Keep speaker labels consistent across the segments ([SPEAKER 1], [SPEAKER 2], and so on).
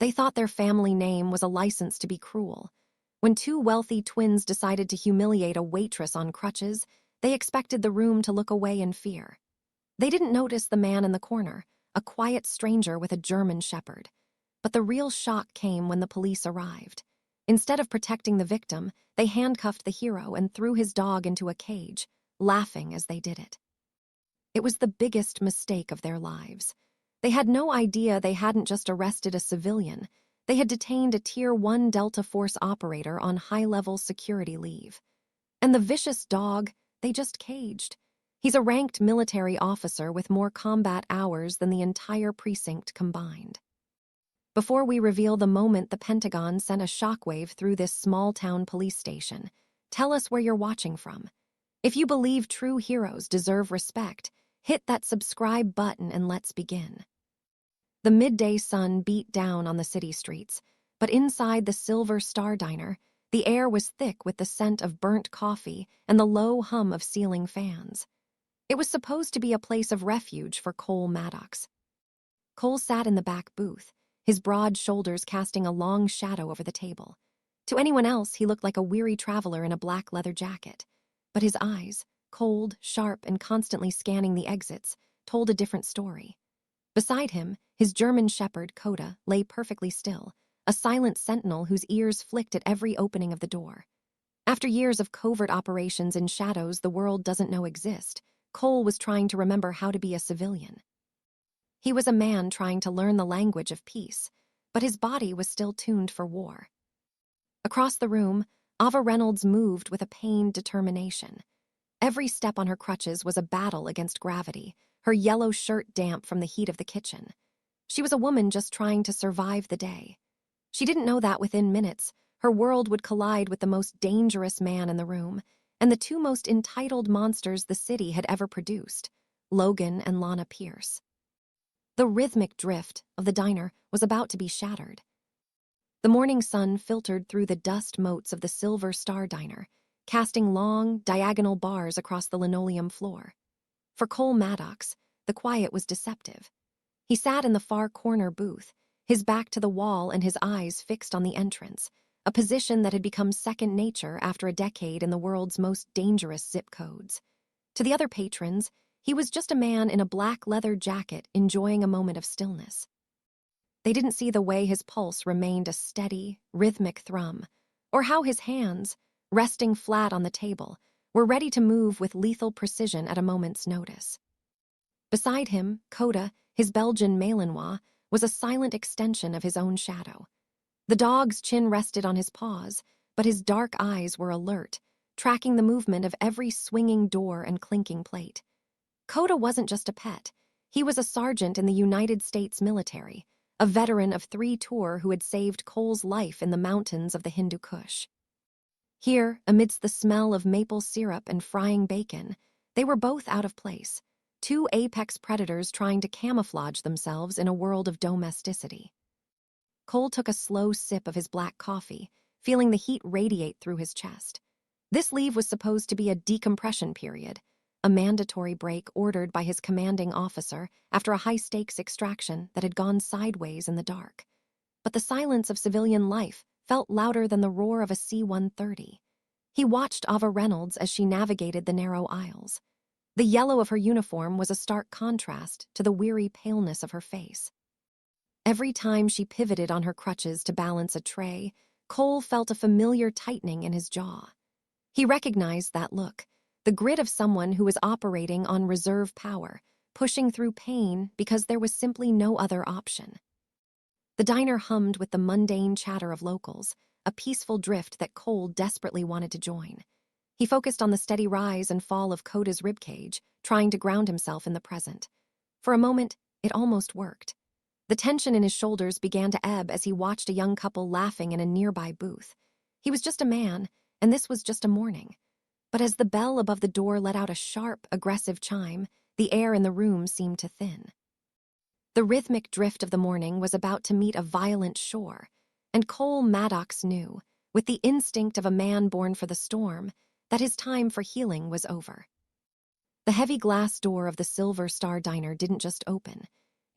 [SPEAKER 1] They thought their family name was a license to be cruel. When two wealthy twins decided to humiliate a waitress on crutches, they expected the room to look away in fear. They didn't notice the man in the corner, a quiet stranger with a German shepherd. But the real shock came when the police arrived. Instead of protecting the victim, they handcuffed the hero and threw his dog into a cage, laughing as they did it. It was the biggest mistake of their lives. They had no idea they hadn't just arrested a civilian. They had detained a Tier 1 Delta Force operator on high-level security leave. And the vicious dog, they just caged. He's a ranked military officer with more combat hours than the entire precinct combined. Before we reveal the moment the Pentagon sent a shockwave through this small-town police station, tell us where you're watching from. If you believe true heroes deserve respect, hit that subscribe button and let's begin. The midday sun beat down on the city streets, but inside the Silver Star Diner, the air was thick with the scent of burnt coffee and the low hum of ceiling fans. It was supposed to be a place of refuge for Cole Maddox. Cole sat in the back booth, his broad shoulders casting a long shadow over the table. To anyone else, he looked like a weary traveler in a black leather jacket. But his eyes, cold, sharp, and constantly scanning the exits, told a different story. Beside him, his German shepherd, Coda, lay perfectly still, a silent sentinel whose ears flicked at every opening of the door. After years of covert operations in shadows the world doesn't know exist, Cole was trying to remember how to be a civilian. He was a man trying to learn the language of peace, but his body was still tuned for war. Across the room, Ava Reynolds moved with a pained determination. Every step on her crutches was a battle against gravity, her yellow shirt damp from the heat of the kitchen. She was a woman just trying to survive the day. She didn't know that within minutes, her world would collide with the most dangerous man in the room, and the two most entitled monsters the city had ever produced, Logan and Lana Pierce. The rhythmic drift of the diner was about to be shattered. The morning sun filtered through the dust motes of the Silver Star Diner, casting long, diagonal bars across the linoleum floor. For Cole Maddox, the quiet was deceptive. He sat in the far corner booth, his back to the wall and his eyes fixed on the entrance, a position that had become second nature after a decade in the world's most dangerous zip codes. To the other patrons, he was just a man in a black leather jacket enjoying a moment of stillness. They didn't see the way his pulse remained a steady, rhythmic thrum, or how his hands, resting flat on the table, were ready to move with lethal precision at a moment's notice. Beside him, Coda, his Belgian Malinois, was a silent extension of his own shadow. The dog's chin rested on his paws, but his dark eyes were alert, tracking the movement of every swinging door and clinking plate. Coda wasn't just a pet. He was a sergeant in the United States military, a veteran of 3 tours who had saved Cole's life in the mountains of the Hindu Kush. Here, amidst the smell of maple syrup and frying bacon, they were both out of place, 2 apex predators trying to camouflage themselves in a world of domesticity. Cole took a slow sip of his black coffee, feeling the heat radiate through his chest. This leave was supposed to be a decompression period, a mandatory break ordered by his commanding officer after a high-stakes extraction that had gone sideways in the dark. But the silence of civilian life felt louder than the roar of a C-130. He watched Ava Reynolds as she navigated the narrow aisles. The yellow of her uniform was a stark contrast to the weary paleness of her face. Every time she pivoted on her crutches to balance a tray, Cole felt a familiar tightening in his jaw. He recognized that look, the grit of someone who was operating on reserve power, pushing through pain because there was simply no other option. The diner hummed with the mundane chatter of locals, a peaceful drift that Cole desperately wanted to join. He focused on the steady rise and fall of Coda's ribcage, trying to ground himself in the present. For a moment, it almost worked. The tension in his shoulders began to ebb as he watched a young couple laughing in a nearby booth. He was just a man, and this was just a morning. But as the bell above the door let out a sharp, aggressive chime, the air in the room seemed to thin. The rhythmic drift of the morning was about to meet a violent shore, and Cole Maddox knew, with the instinct of a man born for the storm, that his time for healing was over. The heavy glass door of the Silver Star Diner didn't just open.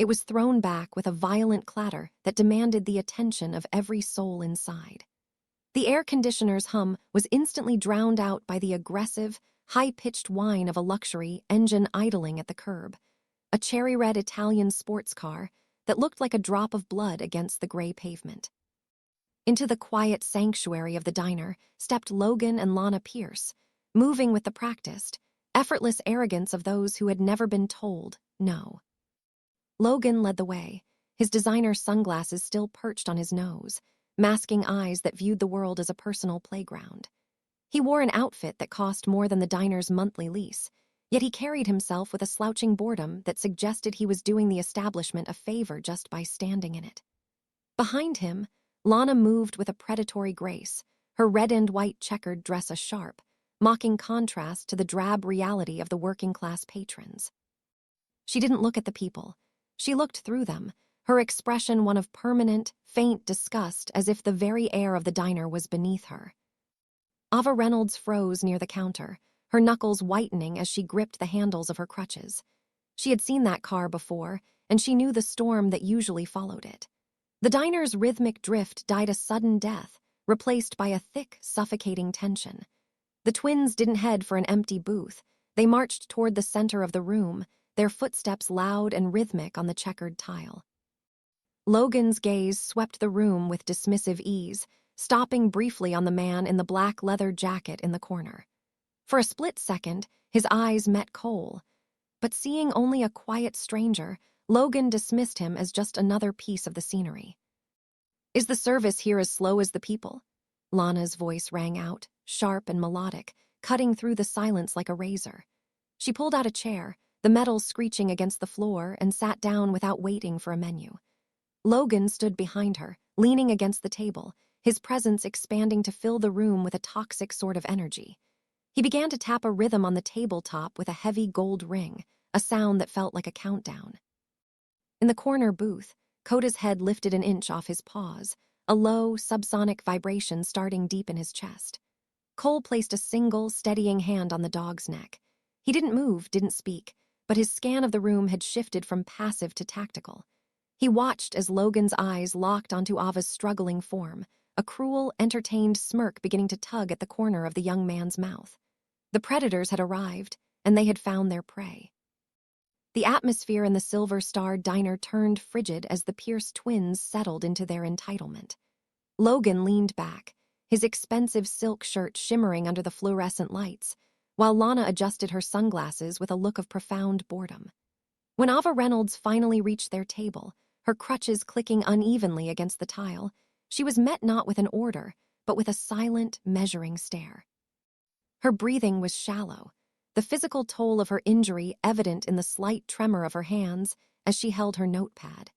[SPEAKER 1] It was thrown back with a violent clatter that demanded the attention of every soul inside. The air conditioner's hum was instantly drowned out by the aggressive, high-pitched whine of a luxury engine idling at the curb, a cherry-red Italian sports car that looked like a drop of blood against the gray pavement. Into the quiet sanctuary of the diner stepped Logan and Lana Pierce, moving with the practiced, effortless arrogance of those who had never been told no. Logan led the way, his designer sunglasses still perched on his nose, masking eyes that viewed the world as a personal playground. He wore an outfit that cost more than the diner's monthly lease, yet he carried himself with a slouching boredom that suggested he was doing the establishment a favor just by standing in it. Behind him, Lana moved with a predatory grace, her red and white checkered dress a sharp, mocking contrast to the drab reality of the working-class patrons. She didn't look at the people. She looked through them, her expression one of permanent, faint disgust as if the very air of the diner was beneath her. Ava Reynolds froze near the counter, her knuckles whitening as she gripped the handles of her crutches. She had seen that car before, and she knew the storm that usually followed it. The diner's rhythmic drift died a sudden death, replaced by a thick, suffocating tension. The twins didn't head for an empty booth. They marched toward the center of the room, their footsteps loud and rhythmic on the checkered tile. Logan's gaze swept the room with dismissive ease, stopping briefly on the man in the black leather jacket in the corner. For a split second, his eyes met Cole, but seeing only a quiet stranger, Logan dismissed him as just another piece of the scenery. "Is the service here as slow as the people?" Lana's voice rang out, sharp and melodic, cutting through the silence like a razor. She pulled out a chair, the metal screeching against the floor, and sat down without waiting for a menu. Logan stood behind her, leaning against the table, his presence expanding to fill the room with a toxic sort of energy. He began to tap a rhythm on the tabletop with a heavy gold ring, a sound that felt like a countdown. In the corner booth, Koda's head lifted an inch off his paws, a low, subsonic vibration starting deep in his chest. Cole placed a single, steadying hand on the dog's neck. He didn't move, didn't speak, but his scan of the room had shifted from passive to tactical. He watched as Logan's eyes locked onto Ava's struggling form, a cruel, entertained smirk beginning to tug at the corner of the young man's mouth. The predators had arrived, and they had found their prey. The atmosphere in the Silver Star diner turned frigid as the Pierce twins settled into their entitlement. Logan leaned back, his expensive silk shirt shimmering under the fluorescent lights, while Lana adjusted her sunglasses with a look of profound boredom. When Ava Reynolds finally reached their table, her crutches clicking unevenly against the tile, she was met not with an order, but with a silent, measuring stare. Her breathing was shallow, the physical toll of her injury evident in the slight tremor of her hands as she held her notepad.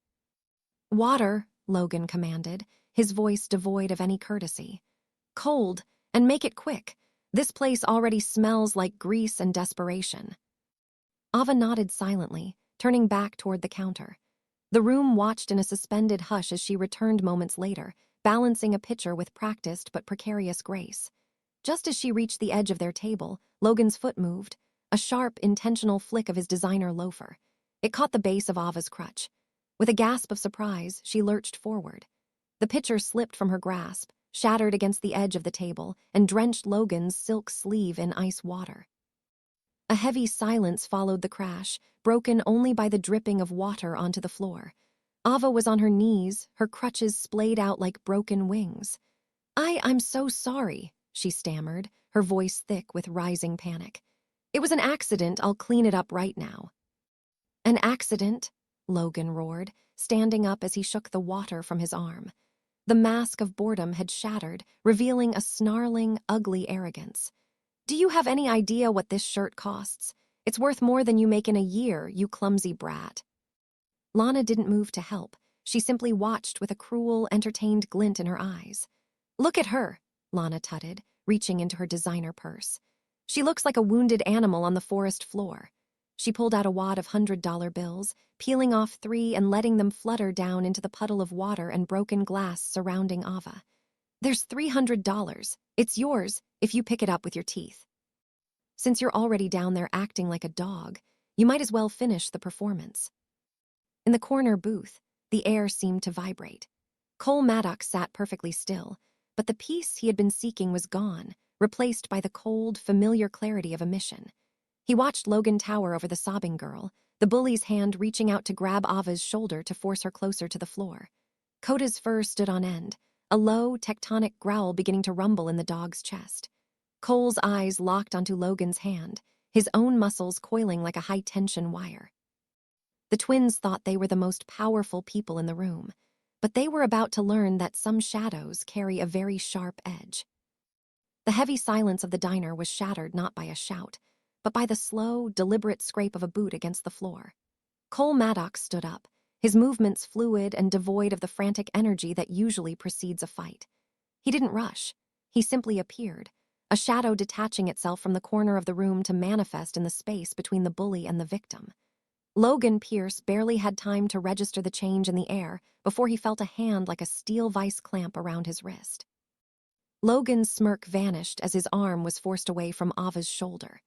[SPEAKER 1] "Water," Logan commanded, his voice devoid of any courtesy. "Cold, and make it quick. This place already smells like grease and desperation." Ava nodded silently, turning back toward the counter. The room watched in a suspended hush as she returned moments later, balancing a pitcher with practiced but precarious grace. Just as she reached the edge of their table, Logan's foot moved, a sharp, intentional flick of his designer loafer. It caught the base of Ava's crutch. With a gasp of surprise, she lurched forward. The pitcher slipped from her grasp, shattered against the edge of the table, and drenched Logan's silk sleeve in ice water. A heavy silence followed the crash, broken only by the dripping of water onto the floor. Ava was on her knees, her crutches splayed out like broken wings. I'm so sorry," she stammered, her voice thick with rising panic. "It was an accident. I'll clean it up right now." "An accident?" Logan roared, standing up as he shook the water from his arm. The mask of boredom had shattered, revealing a snarling, ugly arrogance. "Do you have any idea what this shirt costs? It's worth more than you make in a year, you clumsy brat." Lana didn't move to help. She simply watched with a cruel, entertained glint in her eyes. "Look at her," Lana tutted, reaching into her designer purse. "She looks like a wounded animal on the forest floor." She pulled out a wad of $100 bills, peeling off 3 and letting them flutter down into the puddle of water and broken glass surrounding Ava. "There's $300. It's yours if you pick it up with your teeth. Since you're already down there acting like a dog, you might as well finish the performance." In the corner booth, the air seemed to vibrate. Cole Maddox sat perfectly still, but the peace he had been seeking was gone, replaced by the cold, familiar clarity of a mission. He watched Logan tower over the sobbing girl, the bully's hand reaching out to grab Ava's shoulder to force her closer to the floor. Coda's fur stood on end, a low, tectonic growl beginning to rumble in the dog's chest. Cole's eyes locked onto Logan's hand, his own muscles coiling like a high-tension wire. The twins thought they were the most powerful people in the room, but they were about to learn that some shadows carry a very sharp edge. The heavy silence of the diner was shattered not by a shout, but by the slow, deliberate scrape of a boot against the floor. Cole Maddox stood up, his movements fluid and devoid of the frantic energy that usually precedes a fight. He didn't rush. He simply appeared, a shadow detaching itself from the corner of the room to manifest in the space between the bully and the victim. Logan Pierce barely had time to register the change in the air before he felt a hand like a steel vice clamp around his wrist. Logan's smirk vanished as his arm was forced away from Ava's shoulder.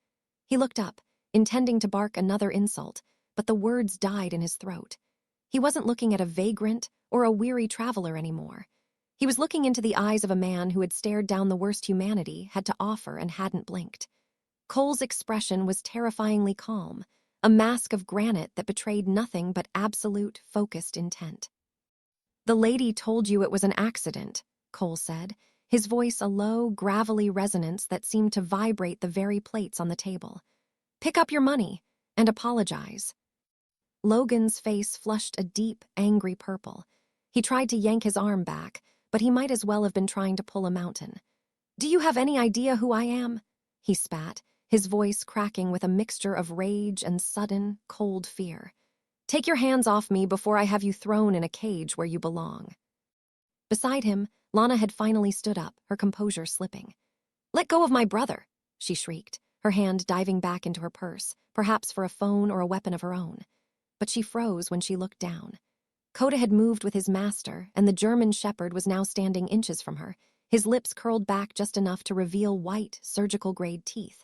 [SPEAKER 1] He looked up, intending to bark another insult, but the words died in his throat. He wasn't looking at a vagrant or a weary traveler anymore. He was looking into the eyes of a man who had stared down the worst humanity had to offer and hadn't blinked. Cole's expression was terrifyingly calm, a mask of granite that betrayed nothing but absolute, focused intent. "The lady told you it was an accident," Cole said, his voice a low, gravelly resonance that seemed to vibrate the very plates on the table. "Pick up your money and apologize." Logan's face flushed a deep, angry purple. He tried to yank his arm back, but he might as well have been trying to pull a mountain. "Do you have any idea who I am?" he spat, his voice cracking with a mixture of rage and sudden, cold fear. "Take your hands off me before I have you thrown in a cage where you belong." Beside him, Lana had finally stood up, her composure slipping. "Let go of my brother," she shrieked, her hand diving back into her purse, perhaps for a phone or a weapon of her own. But she froze when she looked down. Coda had moved with his master, and the German shepherd was now standing inches from her, his lips curled back just enough to reveal white, surgical-grade teeth.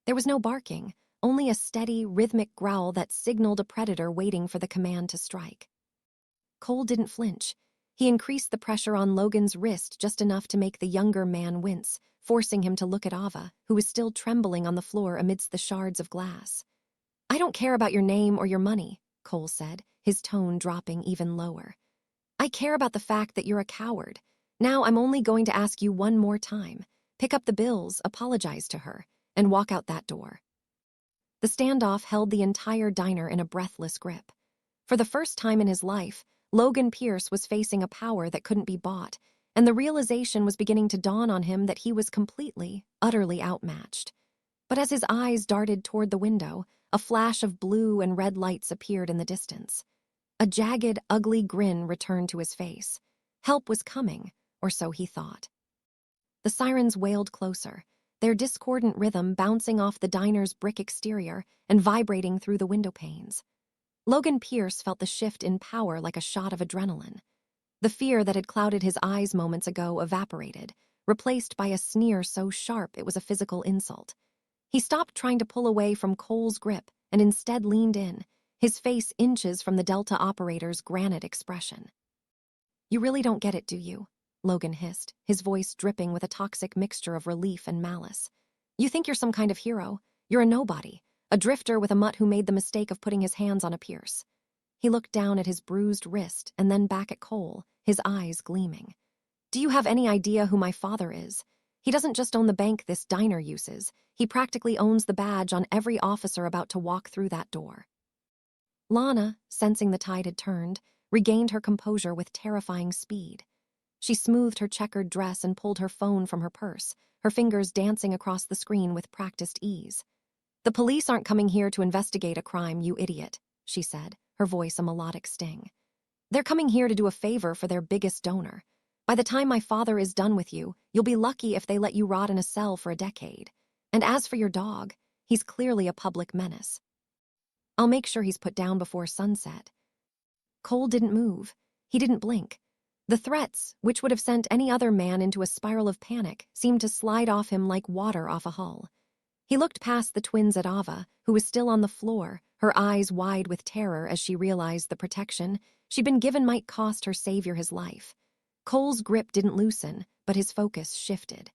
[SPEAKER 1] There was no barking, only a steady, rhythmic growl that signaled a predator waiting for the command to strike. Cole didn't flinch. He increased the pressure on Logan's wrist just enough to make the younger man wince, forcing him to look at Ava, who was still trembling on the floor amidst the shards of glass. "I don't care about your name or your money," Cole said, his tone dropping even lower. "I care about the fact that you're a coward. Now I'm only going to ask you one more time. Pick up the bills, apologize to her, and walk out that door." The standoff held the entire diner in a breathless grip. For the first time in his life, Logan Pierce was facing a power that couldn't be bought, and the realization was beginning to dawn on him that he was completely, utterly outmatched. But as his eyes darted toward the window, a flash of blue and red lights appeared in the distance. A jagged, ugly grin returned to his face. Help was coming, or so he thought. The sirens wailed closer, their discordant rhythm bouncing off the diner's brick exterior and vibrating through the window panes. Logan Pierce felt the shift in power like a shot of adrenaline. The fear that had clouded his eyes moments ago evaporated, replaced by a sneer so sharp it was a physical insult. He stopped trying to pull away from Cole's grip and instead leaned in, his face inches from the Delta operator's granite expression. "You really don't get it, do you?" Logan hissed, his voice dripping with a toxic mixture of relief and malice. "You think you're some kind of hero? You're a nobody, a drifter with a mutt who made the mistake of putting his hands on a Pierce." He looked down at his bruised wrist and then back at Cole, his eyes gleaming. "Do you have any idea who my father is? He doesn't just own the bank this diner uses. He practically owns the badge on every officer about to walk through that door." Lana, sensing the tide had turned, regained her composure with terrifying speed. She smoothed her checkered dress and pulled her phone from her purse, her fingers dancing across the screen with practiced ease. "The police aren't coming here to investigate a crime, you idiot," she said, her voice a melodic sting. "They're coming here to do a favor for their biggest donor. By the time my father is done with you, you'll be lucky if they let you rot in a cell for a decade. And as for your dog, he's clearly a public menace. I'll make sure he's put down before sunset." Cole didn't move. He didn't blink. The threats, which would have sent any other man into a spiral of panic, seemed to slide off him like water off a hull. He looked past the twins at Ava, who was still on the floor, her eyes wide with terror as she realized the protection she'd been given might cost her savior his life. Cole's grip didn't loosen, but his focus shifted.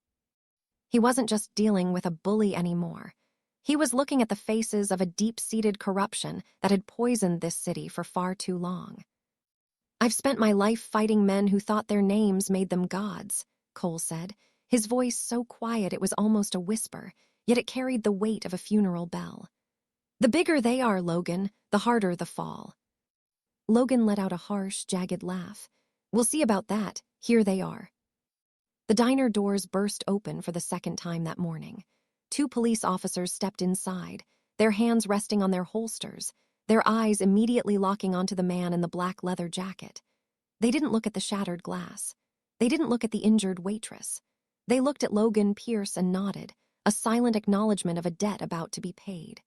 [SPEAKER 1] He wasn't just dealing with a bully anymore. He was looking at the faces of a deep-seated corruption that had poisoned this city for far too long. "I've spent my life fighting men who thought their names made them gods," Cole said, his voice so quiet it was almost a whisper, yet it carried the weight of a funeral bell. "The bigger they are, Logan, the harder the fall." Logan let out a harsh, jagged laugh. "We'll see about that. Here they are." The diner doors burst open for the second time that morning. 2 police officers stepped inside, their hands resting on their holsters, their eyes immediately locking onto the man in the black leather jacket. They didn't look at the shattered glass. They didn't look at the injured waitress. They looked at Logan Pierce and nodded, a silent acknowledgement of a debt about to be paid.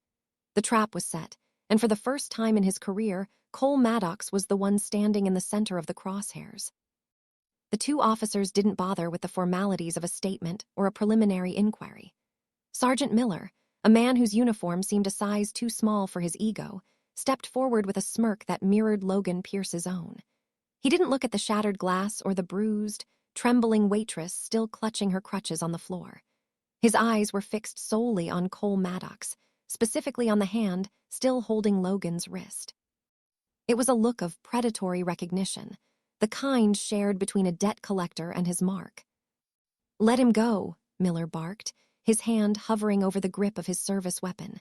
[SPEAKER 1] The trap was set, and for the first time in his career, Cole Maddox was the one standing in the center of the crosshairs. The 2 officers didn't bother with the formalities of a statement or a preliminary inquiry. Sergeant Miller, a man whose uniform seemed a size too small for his ego, stepped forward with a smirk that mirrored Logan Pierce's own. He didn't look at the shattered glass or the bruised, trembling waitress still clutching her crutches on the floor. His eyes were fixed solely on Cole Maddox, specifically on the hand still holding Logan's wrist. It was a look of predatory recognition, the kind shared between a debt collector and his mark. "Let him go," Miller barked, his hand hovering over the grip of his service weapon.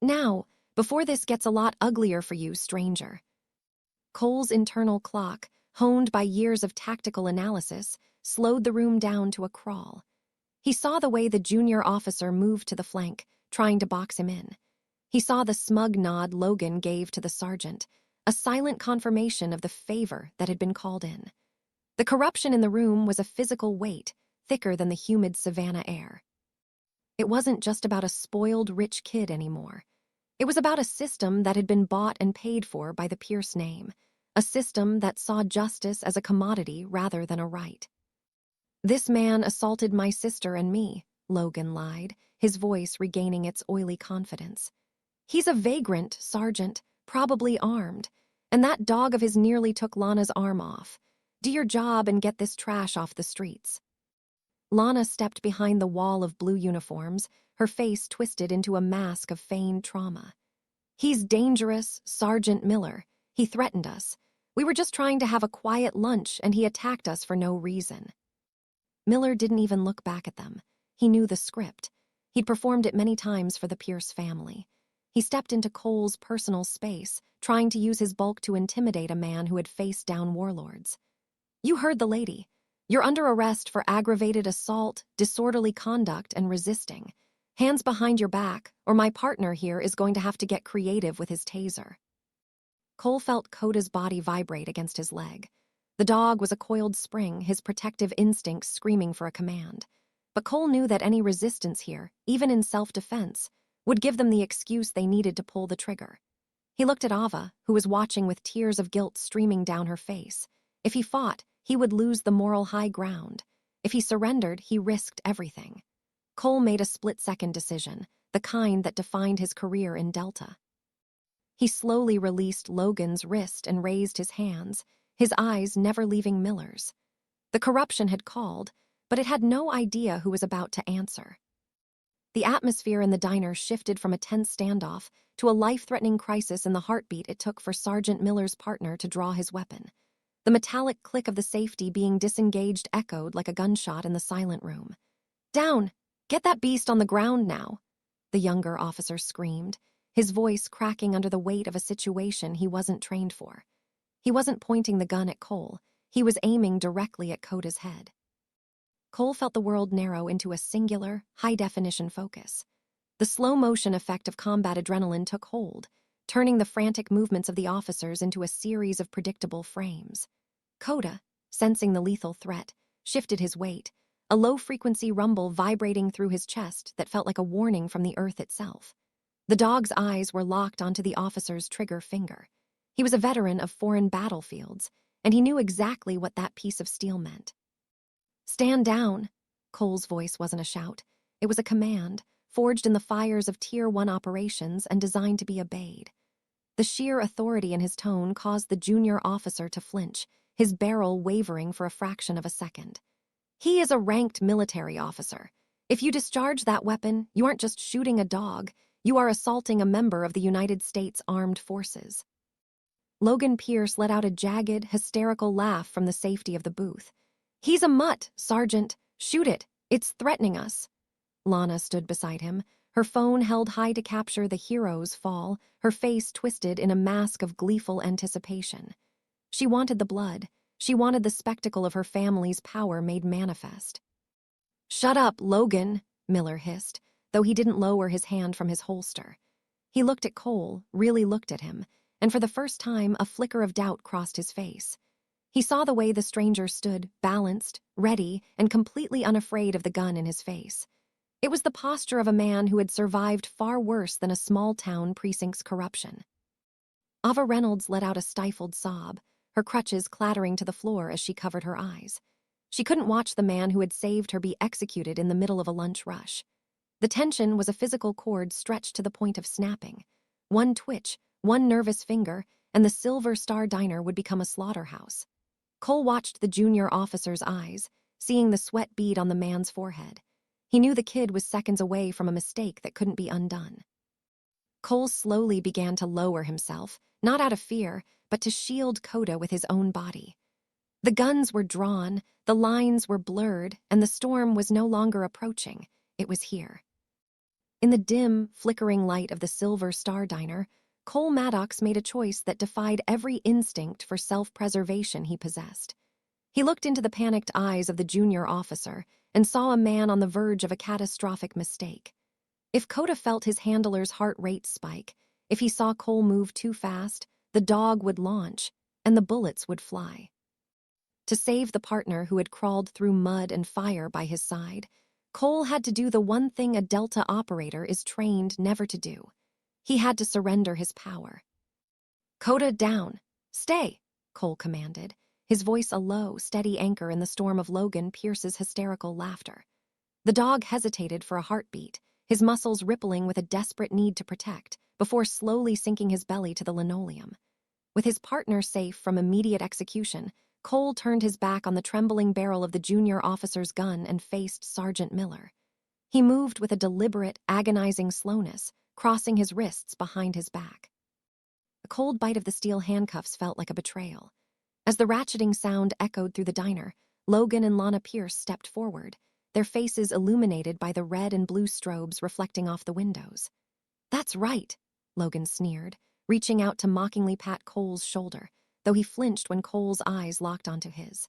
[SPEAKER 1] "Now, before this gets a lot uglier for you, stranger." Cole's internal clock, honed by years of tactical analysis, slowed the room down to a crawl. He saw the way the junior officer moved to the flank, trying to box him in. He saw the smug nod Logan gave to the sergeant, a silent confirmation of the favor that had been called in. The corruption in the room was a physical weight, thicker than the humid Savannah air. It wasn't just about a spoiled rich kid anymore. It was about a system that had been bought and paid for by the Pierce name, a system that saw justice as a commodity rather than a right. "This man assaulted my sister and me," Logan lied, his voice regaining its oily confidence. "He's a vagrant, Sergeant, probably armed, and that dog of his nearly took Lana's arm off. Do your job and get this trash off the streets." Lana stepped behind the wall of blue uniforms, her face twisted into a mask of feigned trauma. "He's dangerous, Sergeant Miller. He threatened us. We were just trying to have a quiet lunch and he attacked us for no reason." Miller didn't even look back at them. He knew the script. He'd performed it many times for the Pierce family. He stepped into Cole's personal space, trying to use his bulk to intimidate a man who had faced down warlords. "You heard the lady. You're under arrest for aggravated assault, disorderly conduct, and resisting. Hands behind your back, or my partner here is going to have to get creative with his taser." Cole felt Coda's body vibrate against his leg. The dog was a coiled spring, his protective instincts screaming for a command. But Cole knew that any resistance here, even in self-defense, would give them the excuse they needed to pull the trigger. He looked at Ava, who was watching with tears of guilt streaming down her face. If he fought, he would lose the moral high ground. If he surrendered, he risked everything. Cole made a split-second decision, the kind that defined his career in Delta. He slowly released Logan's wrist and raised his hands, his eyes never leaving Miller's. The corruption had called, but it had no idea who was about to answer. The atmosphere in the diner shifted from a tense standoff to a life-threatening crisis in the heartbeat it took for Sergeant Miller's partner to draw his weapon. The metallic click of the safety being disengaged echoed like a gunshot in the silent room. "Down! Get that beast on the ground now!" the younger officer screamed, his voice cracking under the weight of a situation he wasn't trained for. He wasn't pointing the gun at Cole, he was aiming directly at Coda's head. Cole felt the world narrow into a singular, high-definition focus. The slow-motion effect of combat adrenaline took hold, turning the frantic movements of the officers into a series of predictable frames. Coda, sensing the lethal threat, shifted his weight, a low-frequency rumble vibrating through his chest that felt like a warning from the earth itself. The dog's eyes were locked onto the officer's trigger finger. He was a veteran of foreign battlefields, and he knew exactly what that piece of steel meant. "Stand down!" Cole's voice wasn't a shout. It was a command, forged in the fires of Tier 1 operations and designed to be obeyed. The sheer authority in his tone caused the junior officer to flinch, his barrel wavering for a fraction of a second. He is a ranked military officer. If you discharge that weapon, you aren't just shooting a dog, you are assaulting a member of the United States Armed Forces. Logan Pierce let out a jagged, hysterical laugh from the safety of the booth. He's a mutt, Sergeant. Shoot it. It's threatening us. Lana stood beside him, her phone held high to capture the hero's fall, her face twisted in a mask of gleeful anticipation. She wanted the blood. She wanted the spectacle of her family's power made manifest. "Shut up, Logan," Miller hissed, though he didn't lower his hand from his holster. He looked at Cole, really looked at him, and for the first time a flicker of doubt crossed his face. He saw the way the stranger stood, balanced, ready, and completely unafraid of the gun in his face. It was the posture of a man who had survived far worse than a small-town precinct's corruption. Ava Reynolds let out a stifled sob, her crutches clattering to the floor as she covered her eyes. She couldn't watch the man who had saved her be executed in the middle of a lunch rush. The tension was a physical cord stretched to the point of snapping. One twitch, one nervous finger, and the Silver Star Diner would become a slaughterhouse. Cole watched the junior officer's eyes, seeing the sweat bead on the man's forehead. He knew the kid was seconds away from a mistake that couldn't be undone. Cole slowly began to lower himself, not out of fear, but to shield Coda with his own body. The guns were drawn, the lines were blurred, and the storm was no longer approaching. It was here. In the dim, flickering light of the Silver Star Diner, Cole Maddox made a choice that defied every instinct for self-preservation he possessed. He looked into the panicked eyes of the junior officer and saw a man on the verge of a catastrophic mistake. If Coda felt his handler's heart rate spike, if he saw Cole move too fast, the dog would launch, and the bullets would fly. To save the partner who had crawled through mud and fire by his side, Cole had to do the one thing a Delta operator is trained never to do. He had to surrender his power. "Coda, down. Stay," Cole commanded, his voice a low, steady anchor in the storm of Logan Pierce's hysterical laughter. The dog hesitated for a heartbeat, his muscles rippling with a desperate need to protect, before slowly sinking his belly to the linoleum. With his partner safe from immediate execution, Cole turned his back on the trembling barrel of the junior officer's gun and faced Sergeant Miller. He moved with a deliberate, agonizing slowness, crossing his wrists behind his back. The cold bite of the steel handcuffs felt like a betrayal. As the ratcheting sound echoed through the diner, Logan and Lana Pierce stepped forward, their faces illuminated by the red and blue strobes reflecting off the windows. "That's right," Logan sneered, reaching out to mockingly pat Cole's shoulder, though he flinched when Cole's eyes locked onto his.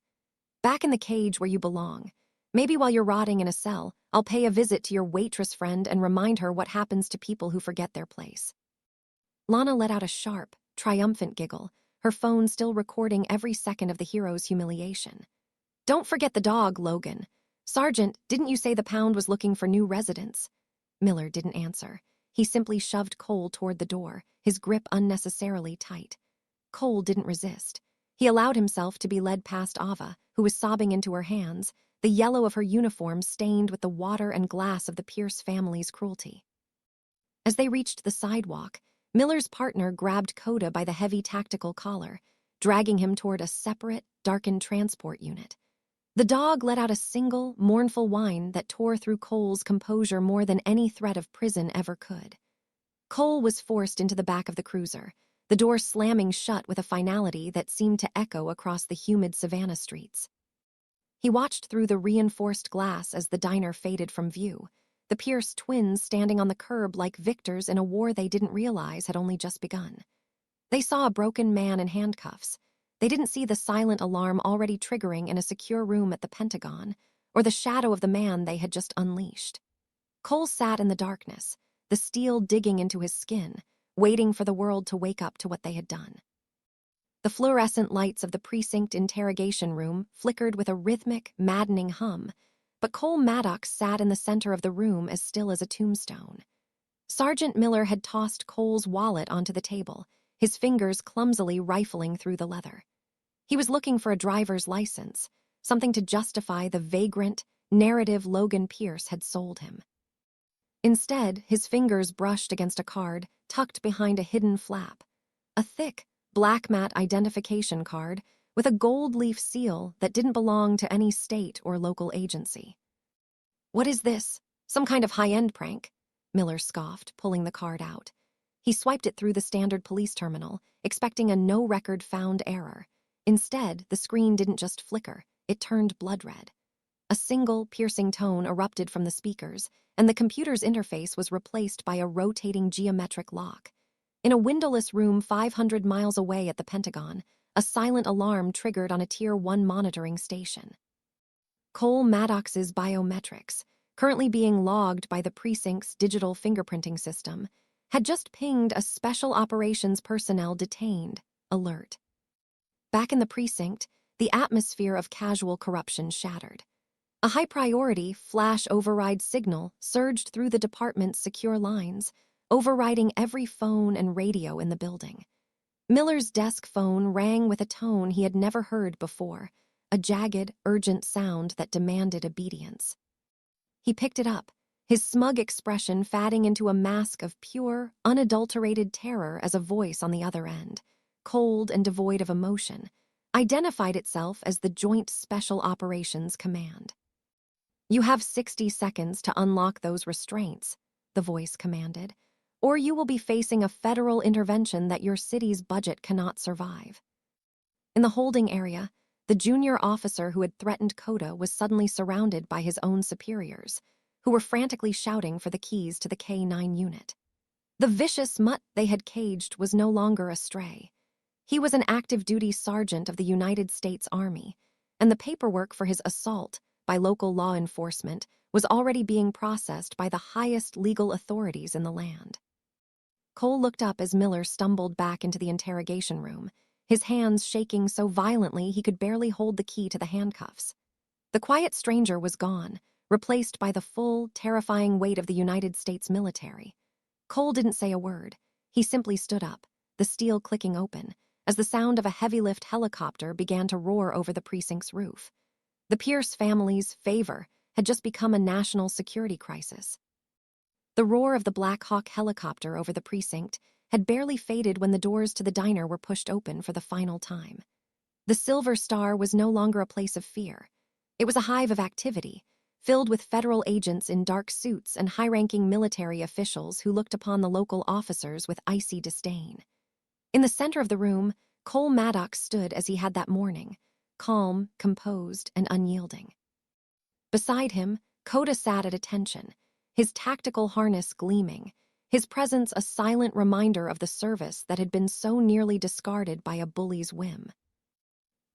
[SPEAKER 1] "Back in the cage where you belong. Maybe while you're rotting in a cell, I'll pay a visit to your waitress friend and remind her what happens to people who forget their place." Lana let out a sharp, triumphant giggle, her phone still recording every second of the hero's humiliation. "Don't forget the dog, Logan. Sergeant, didn't you say the pound was looking for new residents?" Miller didn't answer. He simply shoved Cole toward the door, his grip unnecessarily tight. Cole didn't resist. He allowed himself to be led past Ava, who was sobbing into her hands, the yellow of her uniform stained with the water and glass of the Pierce family's cruelty. As they reached the sidewalk, Miller's partner grabbed Coda by the heavy tactical collar, dragging him toward a separate, darkened transport unit. The dog let out a single, mournful whine that tore through Cole's composure more than any threat of prison ever could. Cole was forced into the back of the cruiser, the door slamming shut with a finality that seemed to echo across the humid Savannah streets. He watched through the reinforced glass as the diner faded from view, the Pierce twins standing on the curb like victors in a war they didn't realize had only just begun. They saw a broken man in handcuffs. They didn't see the silent alarm already triggering in a secure room at the Pentagon, or the shadow of the man they had just unleashed. Cole sat in the darkness, the steel digging into his skin, waiting for the world to wake up to what they had done. The fluorescent lights of the precinct interrogation room flickered with a rhythmic, maddening hum, but Cole Maddox sat in the center of the room as still as a tombstone. Sergeant Miller had tossed Cole's wallet onto the table, his fingers clumsily rifling through the leather. He was looking for a driver's license, something to justify the vagrant, narrative Logan Pierce had sold him. Instead, his fingers brushed against a card tucked behind a hidden flap. a thick, black matte identification card with a gold leaf seal that didn't belong to any state or local agency. "What is this? Some kind of high-end prank?" Miller scoffed, pulling the card out. He swiped it through the standard police terminal, expecting a no-record-found error. Instead, the screen didn't just flicker, it turned blood red. A single, piercing tone erupted from the speakers, and the computer's interface was replaced by a rotating geometric lock. In a windowless room 500 miles away at the Pentagon, a silent alarm triggered on a Tier 1 monitoring station. Cole Maddox's biometrics, currently being logged by the precinct's digital fingerprinting system, had just pinged a special operations personnel detained alert. Back in the precinct, the atmosphere of casual corruption shattered. A high-priority flash override signal surged through the department's secure lines, overriding every phone and radio in the building. Miller's desk phone rang with a tone he had never heard before, a jagged, urgent sound that demanded obedience. He picked it up, his smug expression fading into a mask of pure, unadulterated terror as a voice on the other end, cold and devoid of emotion, identified itself as the Joint Special Operations Command. "You have 60 seconds to unlock those restraints," the voice commanded, "or you will be facing a federal intervention that your city's budget cannot survive." In the holding area, the junior officer who had threatened Coda was suddenly surrounded by his own superiors, who were frantically shouting for the keys to the K-9 unit. The vicious mutt they had caged was no longer a stray. He was an active-duty sergeant of the United States Army, and the paperwork for his assault by local law enforcement was already being processed by the highest legal authorities in the land. Cole looked up as Miller stumbled back into the interrogation room, his hands shaking so violently he could barely hold the key to the handcuffs. The quiet stranger was gone, replaced by the full, terrifying weight of the United States military. Cole didn't say a word. He simply stood up, the steel clicking open, as the sound of a heavy-lift helicopter began to roar over the precinct's roof. The Pierce family's favor had just become a national security crisis. The roar of the Black Hawk helicopter over the precinct had barely faded when the doors to the diner were pushed open for the final time. The Silver Star was no longer a place of fear. It was a hive of activity, filled with federal agents in dark suits and high-ranking military officials who looked upon the local officers with icy disdain. In the center of the room, Cole Maddox stood as he had that morning, calm, composed, and unyielding. Beside him, Coda sat at attention, his tactical harness gleaming, his presence a silent reminder of the service that had been so nearly discarded by a bully's whim.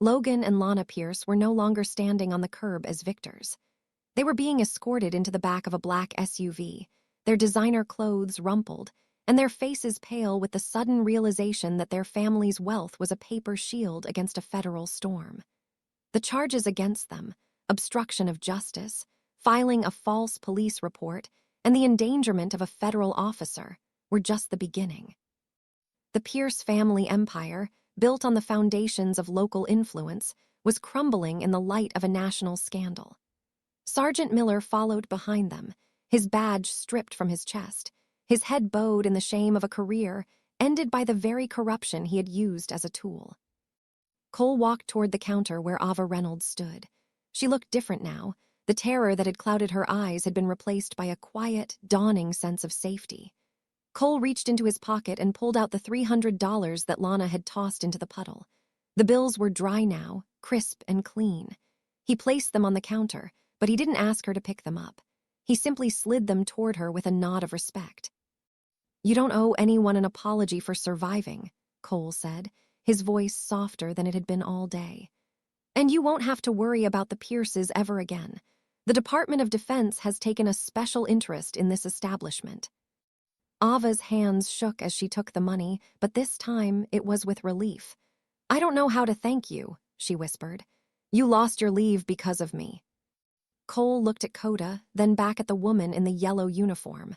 [SPEAKER 1] Logan and Lana Pierce were no longer standing on the curb as victors. They were being escorted into the back of a black SUV, their designer clothes rumpled, and their faces pale with the sudden realization that their family's wealth was a paper shield against a federal storm. The charges against them, obstruction of justice, filing a false police report, and the endangerment of a federal officer, were just the beginning. The Pierce family empire, built on the foundations of local influence, was crumbling in the light of a national scandal. Sergeant Miller followed behind them, his badge stripped from his chest, his head bowed in the shame of a career ended by the very corruption he had used as a tool. Cole walked toward the counter where Ava Reynolds stood. She looked different now. The terror that had clouded her eyes had been replaced by a quiet, dawning sense of safety. Cole reached into his pocket and pulled out the $300 that Lana had tossed into the puddle. The bills were dry now, crisp and clean. He placed them on the counter, but he didn't ask her to pick them up. He simply slid them toward her with a nod of respect. "You don't owe anyone an apology for surviving," Cole said, his voice softer than it had been all day. "And you won't have to worry about the Pierces ever again. The Department of Defense has taken a special interest in this establishment." Ava's hands shook as she took the money, but this time it was with relief. "I don't know how to thank you," she whispered. "You lost your leave because of me." Cole looked at Coda, then back at the woman in the yellow uniform.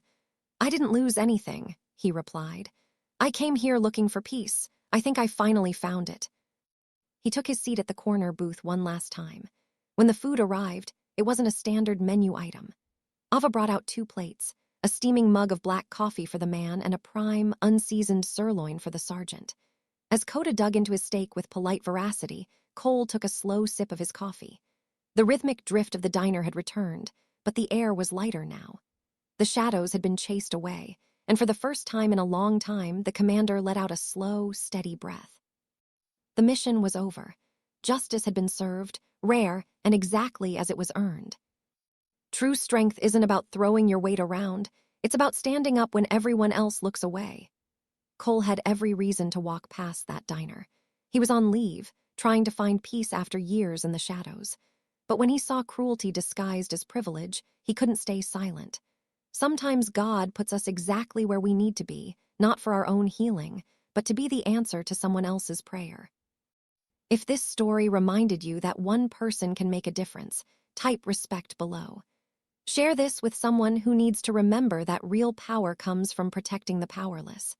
[SPEAKER 1] "I didn't lose anything," he replied. "I came here looking for peace. I think I finally found it." He took his seat at the corner booth one last time. When the food arrived, it wasn't a standard menu item. Ava brought out 2 plates, a steaming mug of black coffee for the man and a prime, unseasoned sirloin for the sergeant. As Coda dug into his steak with polite veracity, Cole took a slow sip of his coffee. The rhythmic drift of the diner had returned, but the air was lighter now. The shadows had been chased away, and for the first time in a long time, the commander let out a slow, steady breath. The mission was over. Justice had been served, rare, and exactly as it was earned. True strength isn't about throwing your weight around. It's about standing up when everyone else looks away. Cole had every reason to walk past that diner. He was on leave, trying to find peace after years in the shadows. But when he saw cruelty disguised as privilege, he couldn't stay silent. Sometimes God puts us exactly where we need to be, not for our own healing, but to be the answer to someone else's prayer. If this story reminded you that one person can make a difference, type respect below. Share this with someone who needs to remember that real power comes from protecting the powerless.